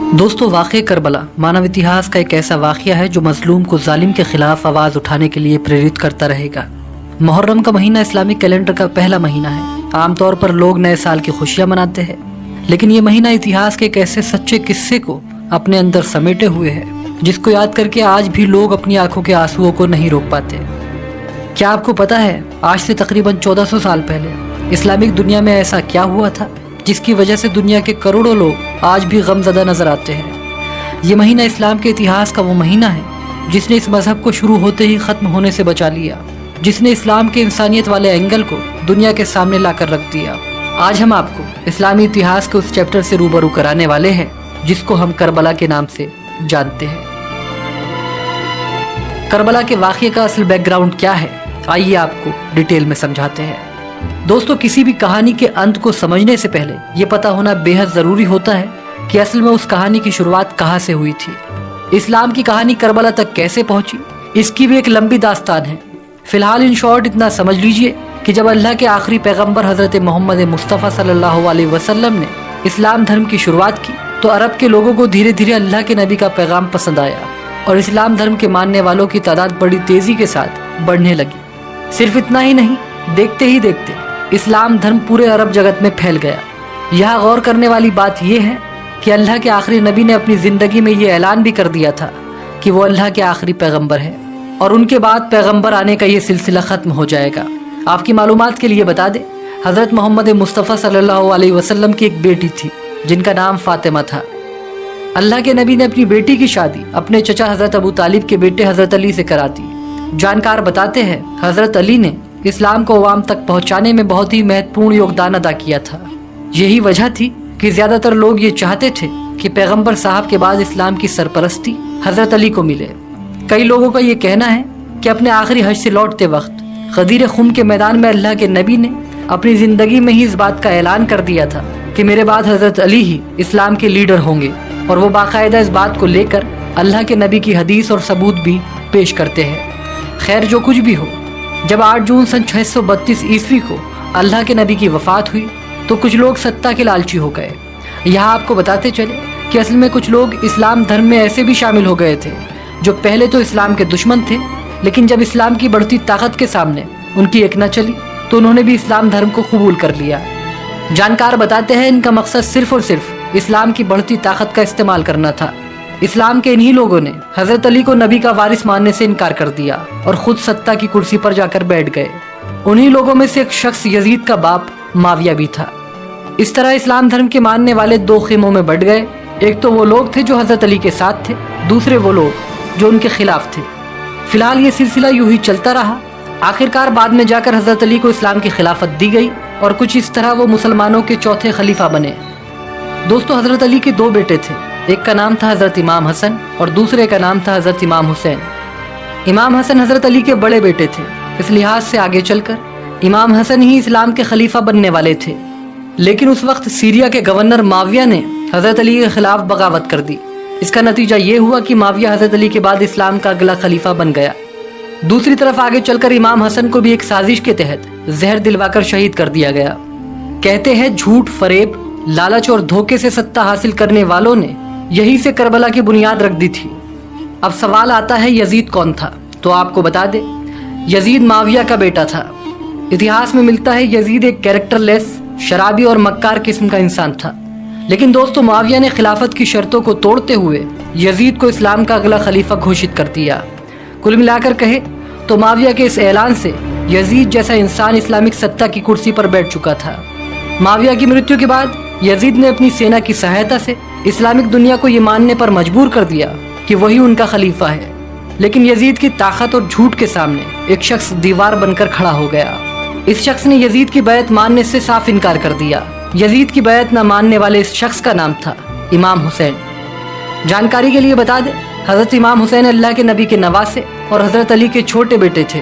دوستو، واقعہ کربلا مانو اتہاس کا ایک ایسا واقعہ ہے جو مظلوم کو ظالم کے خلاف آواز اٹھانے کے لیے پریرت کرتا رہے گا۔ محرم کا مہینہ اسلامی کیلنڈر کا پہلا مہینہ ہے۔ عام طور پر لوگ نئے سال کی خوشیاں مناتے ہیں، لیکن یہ مہینہ اتہاس کے ایک ایسے سچے قصے کو اپنے اندر سمیٹے ہوئے ہے جس کو یاد کر کے آج بھی لوگ اپنی آنکھوں کے آنسوؤں کو نہیں روک پاتے۔ کیا آپ کو پتا ہے آج سے تقریباً 1400 سال پہلے اسلامک دنیا میں ایسا کیا ہوا تھا جس کی وجہ سے دنیا کے کروڑوں لوگ آج بھی غم زدہ نظر آتے ہیں؟ یہ مہینہ اسلام کے اتہاس کا وہ مہینہ ہے جس نے اس مذہب کو شروع ہوتے ہی ختم ہونے سے بچا لیا، جس نے اسلام کے انسانیت والے اینگل کو دنیا کے سامنے لا کر رکھ دیا۔ آج ہم آپ کو اسلامی اتہاس کے اس چیپٹر سے روبرو کرانے والے ہیں جس کو ہم کربلا کے نام سے جانتے ہیں۔ کربلا کے واقعے کا اصل بیک گراؤنڈ کیا ہے، آئیے آپ کو ڈیٹیل میں سمجھاتے ہیں۔ دوستو، کسی بھی کہانی کے انت کو سمجھنے سے پہلے یہ پتہ ہونا بے حد ضروری ہوتا ہے کہ اصل میں اس کہانی کی شروعات کہاں سے ہوئی تھی۔ اسلام کی کہانی کربلا تک کیسے پہنچی، اس کی بھی ایک لمبی داستان ہے۔ فی الحال ان شارٹ اتنا سمجھ لیجئے کہ جب اللہ کے آخری پیغمبر حضرت محمد مصطفیٰ صلی اللہ علیہ وسلم نے اسلام دھرم کی شروعات کی تو عرب کے لوگوں کو دھیرے دھیرے اللہ کے نبی کا پیغام پسند آیا اور اسلام دھرم کے ماننے والوں کی تعداد بڑی تیزی کے ساتھ بڑھنے لگی۔ صرف اتنا ہی نہیں، دیکھتے ہی دیکھتے اسلام دھرم پورے عرب جگت میں پھیل گیا۔ یہاں غور کرنے والی بات یہ ہے کہ اللہ کے آخری نبی نے اپنی زندگی میں یہ اعلان بھی کر دیا تھا کہ وہ اللہ کے آخری پیغمبر ہے اور ان کے بعد پیغمبر آنے کا یہ سلسلہ ختم ہو جائے گا۔ آپ کی معلومات کے لیے بتا دیں، حضرت محمد مصطفیٰ صلی اللہ علیہ وسلم کی ایک بیٹی تھی جن کا نام فاطمہ تھا۔ اللہ کے نبی نے اپنی بیٹی کی شادی اپنے چچا حضرت ابو طالب کے بیٹے حضرت علی سے کرا دی۔ جانکار بتاتے ہیں حضرت علی نے اسلام کو عوام تک پہنچانے میں بہت ہی مہتوپورن یوگدان ادا کیا تھا۔ یہی وجہ تھی کہ زیادہ تر لوگ یہ چاہتے تھے کہ پیغمبر صاحب کے بعد اسلام کی سرپرستی حضرت علی کو ملے۔ کئی لوگوں کا یہ کہنا ہے کہ اپنے آخری حج سے لوٹتے وقت غدیر خم کے میدان میں اللہ کے نبی نے اپنی زندگی میں ہی اس بات کا اعلان کر دیا تھا کہ میرے بعد حضرت علی ہی اسلام کے لیڈر ہوں گے، اور وہ باقاعدہ اس بات کو لے کر اللہ کے نبی کی حدیث اور ثبوت بھی پیش کرتے ہیں۔ خیر، جو کچھ بھی ہو، جب 8 جون سن 632 عیسوی کو اللہ کے نبی کی وفات ہوئی تو کچھ لوگ ستا کے لالچی ہو گئے۔ یہاں آپ کو بتاتے چلے کہ اصل میں کچھ لوگ اسلام دھرم میں ایسے بھی شامل ہو گئے تھے جو پہلے تو اسلام کے دشمن تھے، لیکن جب اسلام کی بڑھتی طاقت کے سامنے ان کی ایک نہ چلی تو انہوں نے بھی اسلام دھرم کو قبول کر لیا۔ جانکار بتاتے ہیں ان کا مقصد صرف اور صرف اسلام کی بڑھتی طاقت کا استعمال کرنا تھا۔ اسلام کے انہی لوگوں نے حضرت علی کو نبی کا وارث ماننے سے انکار کر دیا اور خود ستا کی کرسی پر جا کر بیٹھ گئے۔ انہی لوگوں میں سے ایک شخص یزید کا باپ معاویہ بھی تھا۔ اس طرح اسلام دھرم کے ماننے والے 2 خیموں میں بٹ گئے۔ ایک تو وہ لوگ تھے جو حضرت علی کے ساتھ تھے، دوسرے وہ لوگ جو ان کے خلاف تھے۔ فی الحال یہ سلسلہ یوں ہی چلتا رہا۔ آخرکار بعد میں جا کر حضرت علی کو اسلام کی خلافت دی گئی اور کچھ اس طرح وہ مسلمانوں کے چوتھے خلیفہ بنے۔ دوستو، حضرت علی کے 2 بیٹے تھے، ایک کا نام تھا حضرت امام حسن اور دوسرے کا نام تھا حضرت امام حسین۔ امام حسن حضرت علی کے بڑے بیٹے تھے، اس لحاظ سے آگے چل کر امام حسن ہی اسلام کے خلیفہ بننے والے تھے، لیکن اس وقت سیریا کے گورنر معاویہ نے حضرت علی کے خلاف بغاوت کر دی۔ اس کا نتیجہ یہ ہوا کہ معاویہ حضرت علی کے بعد اسلام کا اگلا خلیفہ بن گیا۔ دوسری طرف آگے چل کر امام حسن کو بھی ایک سازش کے تحت زہر دلوا کر شہید کر دیا گیا۔ کہتے ہیں جھوٹ، فریب، لالچ اور دھوکے سے ستا حاصل کرنے والوں نے یہی سے کربلا کی بنیاد رکھ دی تھی۔ اب سوال آتا ہے یزید کون تھا؟ تو آپ کو بتا دیں، یزید معاویہ کا بیٹا تھا۔ اتہاس میں ملتا ہے یزید ایک کیریکٹر لیس، شرابی اور مکار قسم کا انسان تھا، لیکن دوستو معاویہ نے خلافت کی شرطوں کو توڑتے ہوئے یزید کو اسلام کا اگلا خلیفہ گھوشت کر دیا۔ کل ملا کر کہے تو معاویہ کے اس اعلان سے یزید جیسا انسان اسلامک سطح کی کرسی پر بیٹھ چکا تھا۔ معاویہ کی مرتیو کے بعد یزید نے اپنی سینا کی سہایتا سے اسلامک دنیا کو یہ ماننے پر مجبور کر دیا کہ وہی ان کا خلیفہ ہے، لیکن یزید کی طاقت اور جھوٹ کے سامنے ایک شخص دیوار بن کر کھڑا ہو گیا۔ اس شخص نے یزید کی بیعت ماننے سے صاف انکار کر دیا۔ یزید کی بیعت نہ ماننے والے اس شخص کا نام تھا امام حسین۔ جانکاری کے لیے بتا دیں، حضرت امام حسین اللہ کے نبی کے نواسے اور حضرت علی کے چھوٹے بیٹے تھے۔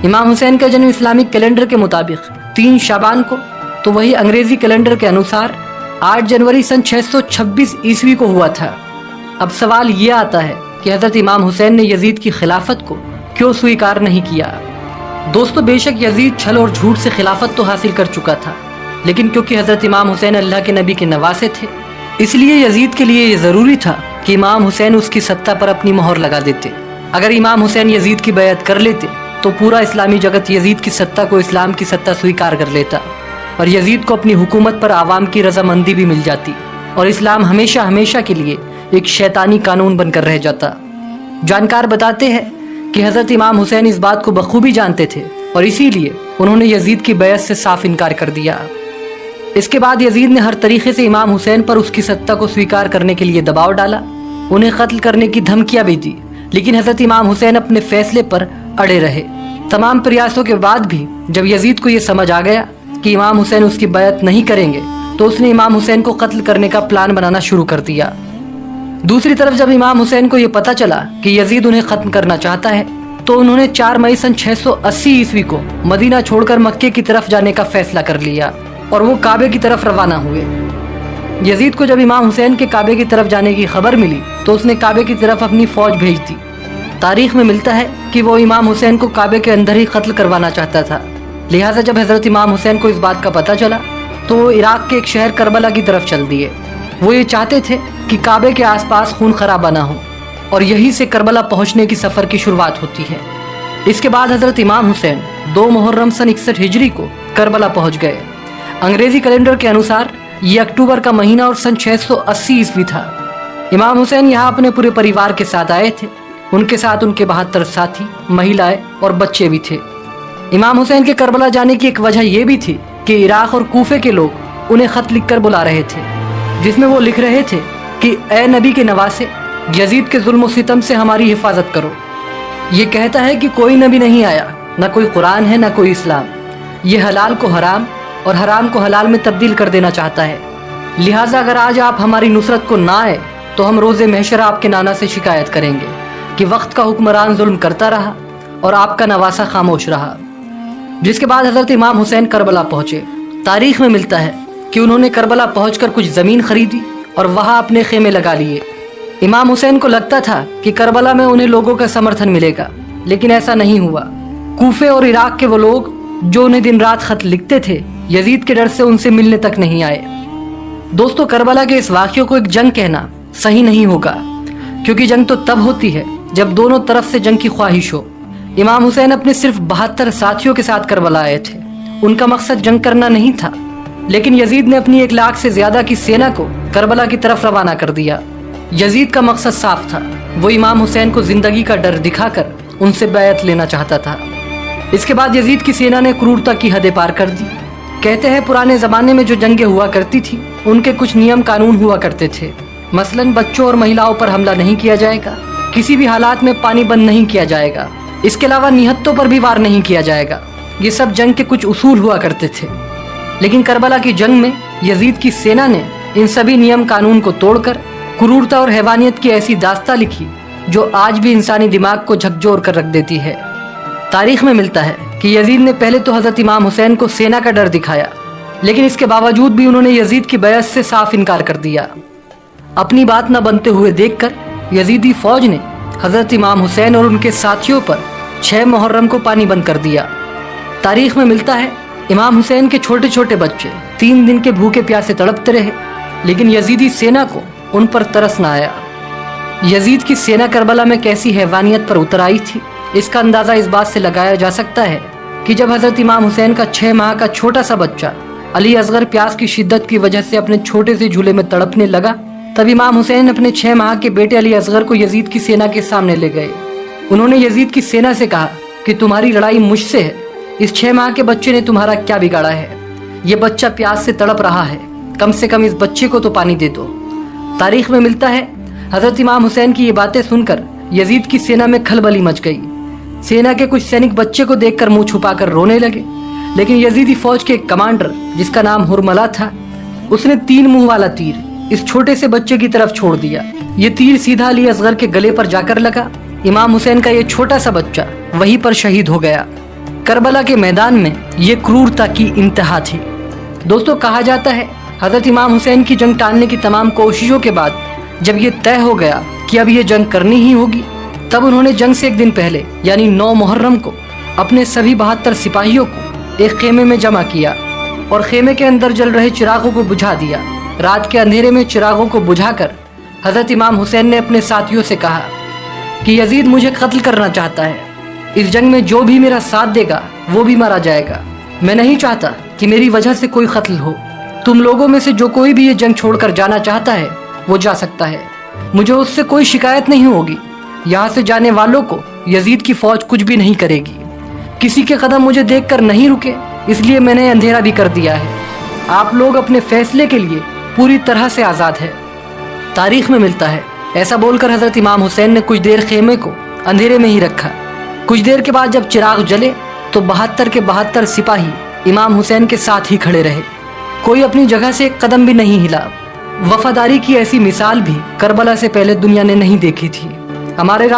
امام حسین کا جنم اسلامک کیلنڈر کے مطابق 3 شعبان کو، تو وہی انگریزی کیلنڈر کے انوسار 8 جنوری سن 626 عیسوی کو ہوا تھا۔ اب سوال یہ آتا ہے کہ حضرت امام حسین نے یزید کی خلافت کو کیوں سویکار نہیں کیا؟ دوستو، بے شک یزید چھل اور جھوٹ سے خلافت تو حاصل کر چکا تھا، لیکن کیونکہ حضرت امام حسین اللہ کے نبی کے نواسے تھے اس لیے یزید کے لیے یہ ضروری تھا کہ امام حسین اس کی ستہ پر اپنی مہر لگا دیتے۔ اگر امام حسین یزید کی بیعت کر لیتے تو پورا اسلامی جگت یزید کی ستہ کو اسلام کی ستہ سویکار کر لیتا اور یزید کو اپنی حکومت پر عوام کی رضامندی بھی مل جاتی اور اسلام ہمیشہ ہمیشہ کے لیے ایک شیطانی قانون بن کر رہ جاتا۔ جانکار بتاتے ہیں کہ حضرت امام حسین اس بات کو بخوبی جانتے تھے اور اسی لیے انہوں نے یزید کی بیعت سے صاف انکار کر دیا۔ اس کے بعد یزید نے ہر طریقے سے امام حسین پر اس کی ستہ کو سویکار کرنے کے لیے دباؤ ڈالا، انہیں قتل کرنے کی دھمکیاں بھی دی، لیکن حضرت امام حسین اپنے فیصلے پر اڑے رہے۔ تمام پریاسوں کے بعد بھی جب یزید کو یہ سمجھ آ گیا کہ امام حسین اس کی بیعت نہیں کریں گے تو اس نے امام حسین کو قتل کرنے کا پلان بنانا شروع کر دیا۔ دوسری طرف جب امام حسین کو یہ پتہ چلا کہ یزید انہیں ختم کرنا چاہتا ہے تو انہوں نے 4 مئی سن 680 عیسوی کو مدینہ چھوڑ کر مکے کی طرف جانے کا فیصلہ کر لیا اور وہ کعبے کی طرف روانہ ہوئے۔ یزید کو جب امام حسین کے کعبے کی طرف جانے کی خبر ملی تو اس نے کعبے کی طرف اپنی فوج بھیج دی۔ تاریخ میں ملتا ہے کہ وہ امام حسین کو کعبے کے اندر ہی قتل کروانا چاہتا تھا، لہٰذا جب حضرت امام حسین کو اس بات کا پتہ چلا تو وہ عراق کے ایک شہر کربلا کی طرف چل دیے۔ وہ یہ چاہتے تھے کہ کعبے کے آس پاس خون خرابہ نہ ہو اور یہی سے کربلا پہنچنے کی سفر کی شروعات ہوتی ہے۔ اس کے بعد حضرت امام حسین 2 محرم سن 61 ہجری کو کربلا پہنچ گئے۔ انگریزی کیلنڈر کے انوسار یہ اکتوبر کا مہینہ اور سن 680 عیسوی تھا۔ امام حسین یہاں اپنے پورے پریوار کے ساتھ آئے تھے، ان کے ساتھ ان کے 72 ساتھی، مہیلائیں اور بچے بھی تھے۔ امام حسین کے کربلا جانے کی ایک وجہ یہ بھی تھی کہ عراق اور کوفے کے لوگ انہیں خط لکھ کر بلا رہے تھے، جس میں وہ لکھ رہے تھے کہ اے نبی کے نواسے، یزید کے ظلم و ستم سے ہماری حفاظت کرو۔ یہ کہتا ہے کہ کوئی نبی نہیں آیا، نہ کوئی قرآن ہے، نہ کوئی اسلام۔ یہ حلال کو حرام اور حرام کو حلال میں تبدیل کر دینا چاہتا ہے، لہٰذا اگر آج آپ ہماری نصرت کو نہ آئے تو ہم روز محشر آپ کے نانا سے شکایت کریں گے کہ وقت کا حکمران ظلم کرتا رہا اور آپ کا نواسا خاموش رہا۔ جس کے بعد حضرت امام حسین کربلا پہنچے۔ تاریخ میں ملتا ہے کہ انہوں نے کربلا پہنچ کر کچھ زمین خریدی اور وہاں اپنے خیمے لگا لیے۔ امام حسین کو لگتا تھا کہ کربلا میں انہیں لوگوں کا سمرتھن ملے گا، لیکن ایسا نہیں ہوا۔ کوفے اور عراق کے وہ لوگ جو انہیں دن رات خط لکھتے تھے، یزید کے ڈر سے ان سے ملنے تک نہیں آئے۔ دوستو، کربلا کے اس واقعے کو ایک جنگ کہنا صحیح نہیں ہوگا، کیونکہ جنگ تو تب ہوتی ہے جب دونوں طرف سے جنگ کی خواہش ہو۔ امام حسین اپنے صرف 72 ساتھیوں کے ساتھ کربلا آئے تھے، ان کا مقصد جنگ کرنا نہیں تھا، لیکن یزید نے اپنی 1 لاکھ سے زیادہ کی سینا کو کربلا کی طرف روانہ کر دیا۔ یزید کا مقصد صاف تھا، وہ امام حسین کو زندگی کا ڈر دکھا کر ان سے بیعت لینا چاہتا تھا۔ اس کے بعد یزید کی سینا نے کرورتا کی حدیں پار کر دی۔ کہتے ہیں پرانے زمانے میں جو جنگیں ہوا کرتی تھی ان کے کچھ نیم قانون ہوا کرتے تھے، مثلاً بچوں اور مہیلاؤں پر حملہ نہیں کیا جائے گا، کسی بھی حالات میں پانی بند نہیں کیا جائے گا، اس کے علاوہ نہتوں پر بھی وار نہیں کیا جائے گا۔ یہ سب جنگ کے کچھ اصول ہوا کرتے تھے، لیکن کربلا کی جنگ میں یزید کی سینا نے ان سبھی نیم قانون کو توڑ کر کرورتا اور حیوانیت کی ایسی داستان لکھی جو آج بھی انسانی دماغ کو جھکجور کر رکھ دیتی ہے۔ تاریخ میں ملتا ہے کہ یزید نے پہلے تو حضرت امام حسین کو سینا کا ڈر دکھایا، لیکن اس کے باوجود بھی انہوں نے یزید کی بیعت سے صاف انکار کر دیا۔ اپنی بات نہ بنتے ہوئے دیکھ کر یزیدی فوج نے حضرت امام حسین اور ان کے ساتھیوں پر 6 محرم کو پانی بند کر دیا۔ تاریخ میں ملتا ہے امام حسین کے چھوٹے چھوٹے بچے 3 دن کے بھوکے پیاسے تڑپتے رہے، لیکن یزیدی سینا کو ان پر ترس نہ آیا۔ یزید کی سینا کربلا میں کیسی حیوانیت پر اتر آئی تھی، اس کا اندازہ اس بات سے لگایا جا سکتا ہے کہ جب حضرت امام حسین کا 6 ماہ کا چھوٹا سا بچہ علی اصغر پیاس کی شدت کی وجہ سے اپنے چھوٹے سے جھولے میں تڑپنے لگا، تب امام حسین اپنے 6 ماہ کے بیٹے علی اصغر کو یزید کی سینا کے سامنے لے گئے۔ انہوں نے یزید کی سینا سے کہا کہ تمہاری لڑائی مجھ سے ہے، اس 6 ماہ کے بچے نے تمہارا کیا بگاڑا ہے؟ یہ بچہ پیاس سے تڑپ رہا ہے، کم سے کم اس بچے کو تو پانی دے دو۔ تاریخ میں ملتا ہے حضرت امام حسین کی یہ باتیں سن کر یزید کی سینا میں کھلبلی مچ گئی۔ سینا کے کچھ سینک بچے کو دیکھ کر منہ چھپا کر رونے لگے، لیکن یزیدی فوج کے ایک کمانڈر جس کا نام ہرملہ تھا، اس نے 3 منہ والا تیر اس چھوٹے سے بچے کی طرف چھوڑ دیا۔ یہ تیر سیدھا علی اصغر کے گلے پر جا کر لگا۔ امام حسین کا یہ چھوٹا سا بچہ وہیں پر شہید ہو گیا۔ کربلا کے میدان میں یہ کرورتا کی انتہا تھی۔ دوستو، کہا جاتا ہے حضرت امام حسین کی جنگ ٹالنے کی تمام کوششوں کے بعد جب یہ طے ہو گیا کہ اب یہ جنگ کرنی ہی ہوگی، تب انہوں نے جنگ سے 1 دن پہلے یعنی 9 محرم کو اپنے سبھی 72 سپاہیوں کو ایک خیمے میں جمع کیا اور خیمے کے اندر جل رہے چراغوں کو بجھا دیا رات کے اندھیرے میں چراغوں کو بجھا کر حضرت امام حسین نے اپنے ساتھیوں سے کہا کہ یزید مجھے قتل کرنا چاہتا ہے، اس جنگ میں جو بھی میرا ساتھ دے گا وہ بھی مارا جائے گا، میں نہیں چاہتا کہ میری وجہ سے کوئی قتل ہو، تم لوگوں میں سے جو کوئی بھی یہ جنگ چھوڑ کر جانا چاہتا ہے وہ جا سکتا ہے، مجھے اس سے کوئی شکایت نہیں ہوگی، یہاں سے جانے والوں کو یزید کی فوج کچھ بھی نہیں کرے گی، کسی کے قدم مجھے دیکھ کر نہیں رکے، اس لیے میں نے اندھیرا بھی کر دیا ہے، آپ لوگ اپنے فیصلے کے لیے پوری طرح سے آزاد ہے، تاریخ میں ملتا ہے۔ ایسا بول کر حضرت امام حسین نے کچھ دیر خیمے کو اندھیرے میں ہی رکھا، کچھ دیر کے بعد جب چراغ جلے تو 72 کے 72 سپاہی امام حسین کے ساتھ ہی کھڑے رہے، کوئی اپنی جگہ سے ایک قدم بھی نہیں ہلا۔ وفاداری کی ایسی مثال بھی کربلا سے پہلے دنیا نے نہیں دیکھی تھی۔ ہمارے